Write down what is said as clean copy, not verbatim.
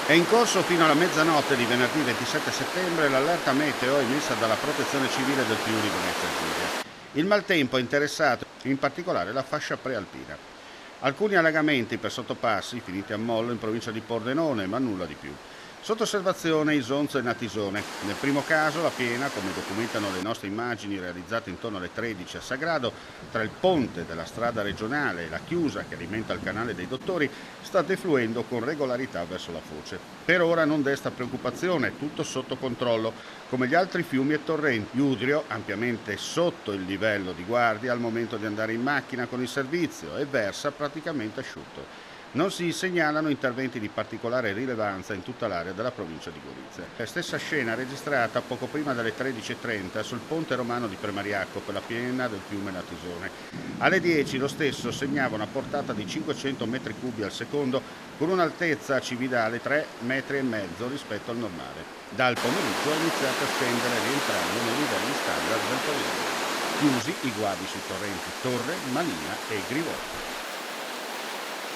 È in corso fino alla mezzanotte di venerdì 27 settembre l'allerta meteo emessa dalla Protezione Civile del Friuli Venezia Giulia. Il maltempo ha interessato in particolare la fascia prealpina. Alcuni allagamenti per sottopassi finiti a mollo in provincia di Pordenone, ma nulla di più. Sotto osservazione Isonzo e Natisone. Nel primo caso la piena, come documentano le nostre immagini realizzate intorno alle 13 a Sagrado, tra il ponte della strada regionale e la chiusa che alimenta il canale dei Dottori, sta defluendo con regolarità verso la foce. Per ora non desta preoccupazione, tutto sotto controllo, come gli altri fiumi e torrenti. Udrio, ampiamente sotto il livello di guardia al momento di andare in macchina con il servizio e versa praticamente asciutto. Non si segnalano interventi di particolare rilevanza in tutta l'area della provincia di Gorizia. La stessa scena registrata poco prima delle 13.30 sul ponte romano di Premariacco per la piena del fiume Natisone. Alle 10 lo stesso segnava una portata di 500 metri cubi al secondo con un'altezza cividale 3,5 metri rispetto al normale. Dal pomeriggio è iniziato a scendere rientrando nei livelli standard del periodo. Chiusi i guadi sui torrenti Torre, Malina e Grivotto.